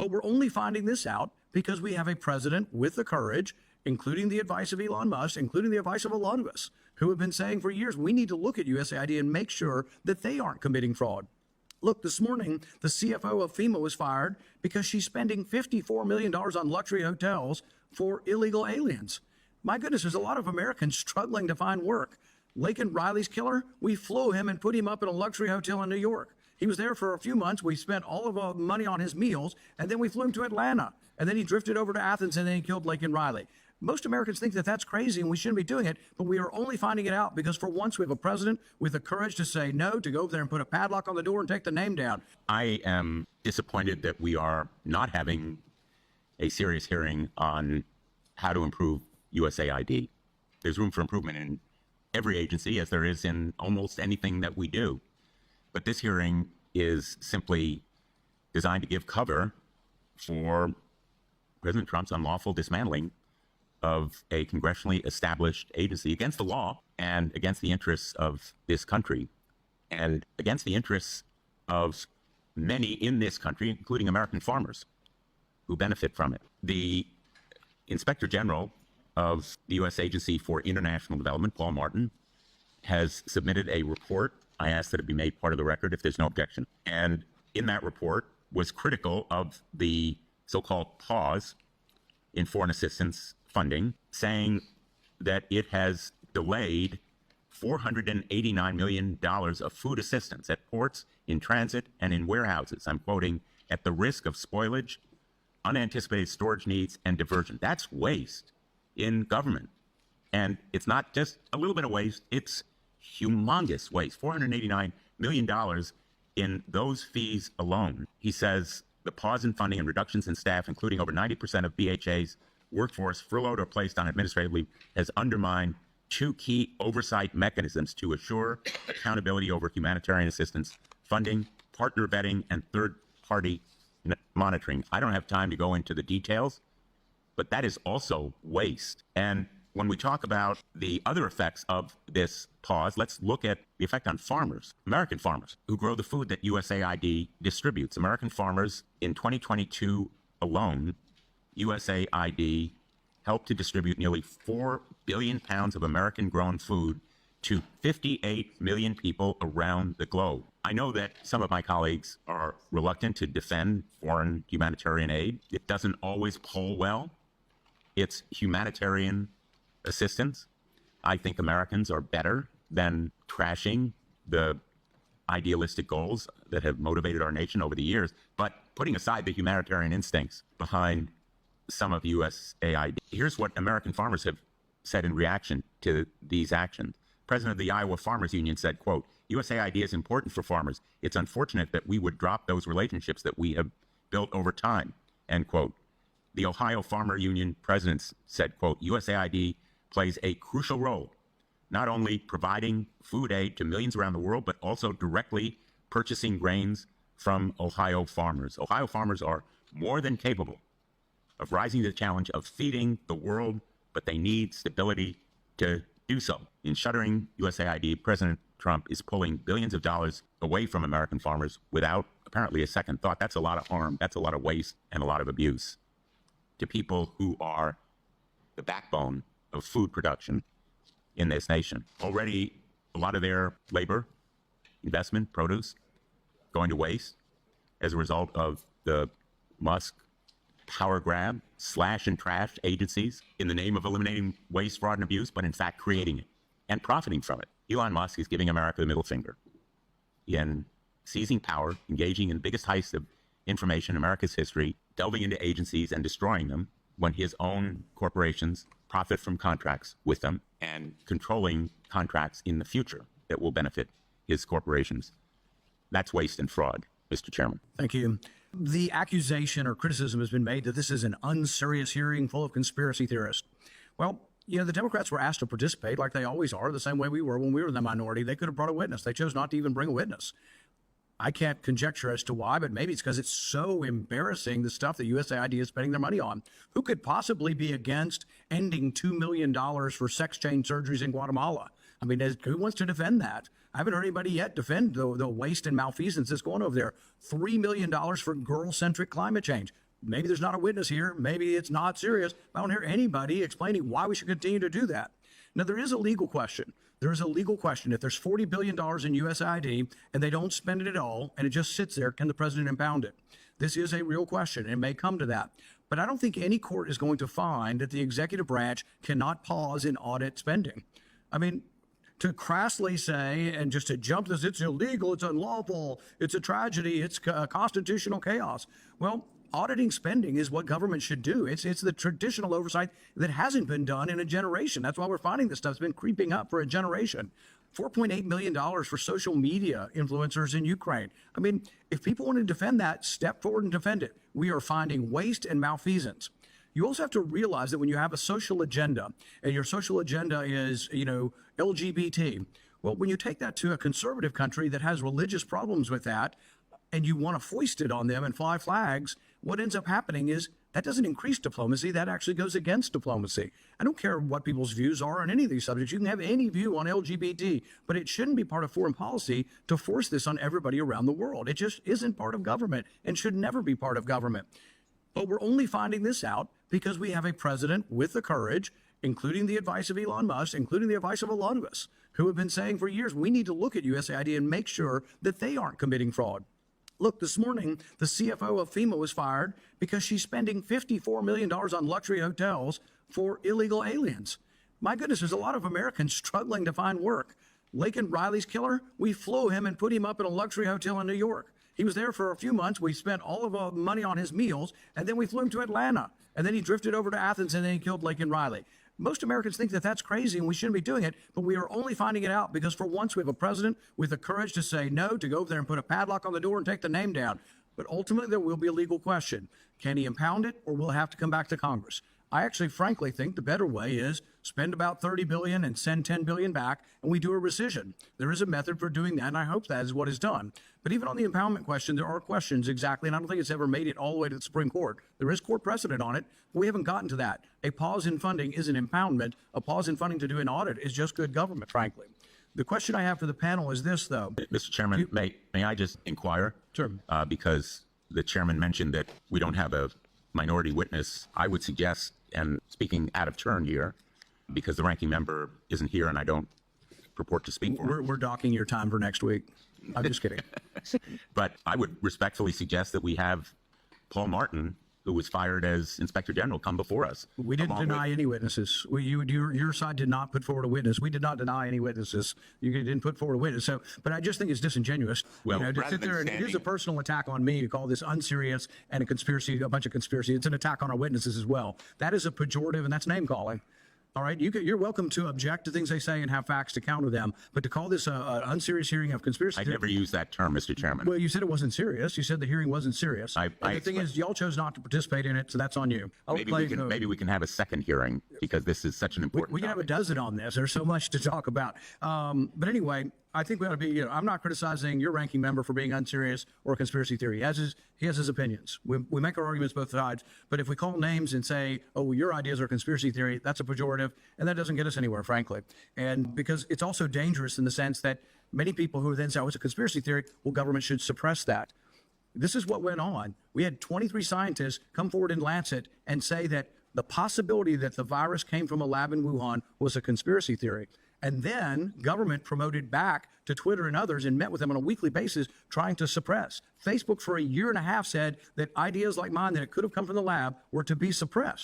But we're only finding this out because we have a president with the courage, including the advice of Elon Musk, including the advice of a lot of us, who have been saying for years, we need to look at USAID and make sure that they aren't committing fraud. Look, this morning, the CFO of FEMA was fired because she's spending $54 million on luxury hotels for illegal aliens. My goodness, there's a lot of Americans struggling to find work. Laken Riley's killer, we flew him and put him up in a luxury hotel in New York. He was there for a few months. We spent all of our money on his meals, and then we flew him to Atlanta. And then he drifted over to Athens, and then he killed Laken Riley. Most Americans think that that's crazy and we shouldn't be doing it, but we are only finding it out because for once we have a president with the courage to say no, to go over there and put a padlock on the door and take the name down. I am disappointed that we are not having a serious hearing on how to improve USAID. There's room for improvement in every agency, as there is in almost anything that we do. But this hearing is simply designed to give cover for President Trump's unlawful dismantling of a congressionally established agency against the law and against the interests of this country and against the interests of many in this country, including American farmers who benefit from it. The Inspector General of the U.S. Agency for International Development, Paul Martin, has submitted a report. I asked that it be made part of the record if there's no objection. And in that report was critical of the so-called pause in foreign assistance funding, saying that it has delayed $489 million of food assistance at ports, in transit, and in warehouses. I'm quoting, at the risk of spoilage, unanticipated storage needs, and diversion. That's waste in government. And it's not just a little bit of waste, it's humongous waste, $489 million in those fees alone. He says the pause in funding and reductions in staff, including over 90% of BHA's workforce furloughed or placed on administrative leave, has undermined two key oversight mechanisms to assure accountability over humanitarian assistance funding, partner vetting, and third-party monitoring. I don't have time to go into the details, but that is also waste. And when we talk about the other effects of this pause, let's look at the effect on farmers, American farmers, who grow the food that USAID distributes. American farmers in 2022 alone, USAID helped to distribute nearly 4 billion pounds of American-grown food to 58 million people around the globe. I know that some of my colleagues are reluctant to defend foreign humanitarian aid. It doesn't always poll well. It's humanitarian assistance. I think Americans are better than trashing the idealistic goals that have motivated our nation over the years. But putting aside the humanitarian instincts behind some of USAID, here's what American farmers have said in reaction to these actions. President of the Iowa Farmers Union said, quote, USAID is important for farmers. It's unfortunate that we would drop those relationships that we have built over time, end quote. The Ohio Farmer Union president said, quote, USAID plays a crucial role, not only providing food aid to millions around the world, but also directly purchasing grains from Ohio farmers. Ohio farmers are more than capable of rising to the challenge of feeding the world, but they need stability to do so. In shuttering USAID, President Trump is pulling billions of dollars away from American farmers without apparently a second thought. That's a lot of harm. That's a lot of waste and a lot of abuse to people who are the backbone of food production in this nation. Already, a lot of their labor, investment, produce, going to waste as a result of the Musk power grab, slash and trash agencies in the name of eliminating waste, fraud, and abuse, but in fact creating it and profiting from it. Elon Musk is giving America the middle finger in seizing power, engaging in the biggest heist of information in America's history, delving into agencies and destroying them when his own corporations profit from contracts with them and controlling contracts in the future that will benefit his corporations. That's waste and fraud, Mr. Chairman. Thank you. The accusation or criticism has been made that this is an unserious hearing full of conspiracy theorists. Well, the Democrats were asked to participate like they always are, the same way we were when we were in the minority. They could have brought a witness. They chose not to even bring a witness. I can't conjecture as to why, but maybe it's because it's so embarrassing, the stuff that USAID is spending their money on. Who could possibly be against ending $2 million for sex change surgeries in Guatemala? I mean, who wants to defend that? I haven't heard anybody yet defend the waste and malfeasance that's going over there. $3 million for girl-centric climate change. maybe there's not a witness here. Maybe it's not serious. I don't hear anybody explaining why we should continue to do that. Now, there is a legal question. There is a legal question. If there's $40 billion in USAID and they don't spend it at all and it just sits there, can the president impound it? This is a real question. It may come to that. But I don't think any court is going to find that the executive branch cannot pause and audit spending. I mean, to crassly say and just to jump this, it's illegal, it's unlawful, it's a tragedy, it's constitutional chaos. Well, auditing spending is what government should do. It's the traditional oversight that hasn't been done in a generation. That's why we're finding this stuff's been creeping up for a generation. $4.8 million for social media influencers in Ukraine. I mean, if people want to defend that, step forward and defend it. We are finding waste and malfeasance. You also have to realize that when you have a social agenda and your social agenda is, LGBT, well, when you take that to a conservative country that has religious problems with that and you want to foist it on them and fly flags, what ends up happening is that doesn't increase diplomacy. That actually goes against diplomacy. I don't care what people's views are on any of these subjects. You can have any view on LGBT, but it shouldn't be part of foreign policy to force this on everybody around the world. It just isn't part of government and should never be part of government. But we're only finding this out because we have a president with the courage, including the advice of Elon Musk, including the advice of a lot of us, who have been saying for years, we need to look at USAID and make sure that they aren't committing fraud. Look, this morning, the CFO of FEMA was fired because she's spending $54 million on luxury hotels for illegal aliens. My goodness, there's a lot of Americans struggling to find work. Laken Riley's killer, we flew him and put him up in a luxury hotel in New York. He was there for a few months. We spent all of our money on his meals, and then we flew him to Atlanta. And then he drifted over to Athens, and then he killed Laken Riley. Most Americans think that that's crazy and we shouldn't be doing it, but we are only finding it out because for once we have a president with the courage to say no, to go over there and put a padlock on the door and take the name down. But ultimately, there will be a legal question. Can he impound it, or will it have to come back to Congress? I actually, frankly, think the better way is spend about $30 billion and send $10 billion back, and we do a rescission. There is a method for doing that, and I hope that is what is done. But even on the impoundment question, there are questions exactly, and I don't think it's ever made it all the way to the Supreme Court. There is court precedent on it, but we haven't gotten to that. A pause in funding is an impoundment. A pause in funding to do an audit is just good government, frankly. The question I have for the panel is this, though. Mr. Chairman, may I just inquire? Sure. Because the chairman mentioned that we don't have a minority witness. I would suggest, and speaking out of turn here, because the ranking member isn't here and I don't purport to speak for him. We're docking your time for next week. I'm just kidding. But I would respectfully suggest that we have Paul Martin, who was fired as Inspector General, come before us. We didn't deny any witnesses. Your side did not put forward a witness. We did not deny any witnesses. You didn't put forward a witness. So, but I just think it's disingenuous. Well, to sit there and it is a personal attack on me to call this unserious and a conspiracy, a bunch of conspiracy. It's an attack on our witnesses as well. That is a pejorative, and that's name calling. All right, you're welcome to object to things they say and have facts to counter them, but to call this an unserious hearing of conspiracy... I never used that term, Mr. Chairman. Well, you said it wasn't serious. You said the hearing wasn't serious. The thing is, y'all chose not to participate in it, so that's on you. Maybe we can have a second hearing, because this is such an important We can have a dozen on this. There's so much to talk about. But anyway, I think we ought to be, I'm not criticizing your ranking member for being unserious or a conspiracy theory. He has his opinions. We make our arguments both sides. But if we call names and say, oh, well, your ideas are conspiracy theory, that's a pejorative. And that doesn't get us anywhere, frankly. And because it's also dangerous in the sense that many people who then say, oh, it's a conspiracy theory, well, government should suppress that. This is what went on. We had 23 scientists come forward in Lancet and say that the possibility that the virus came from a lab in Wuhan was a conspiracy theory. And then government promoted back to Twitter and others and met with them on a weekly basis trying to suppress. Facebook for a year and a half said that ideas like mine that it could have come from the lab were to be suppressed.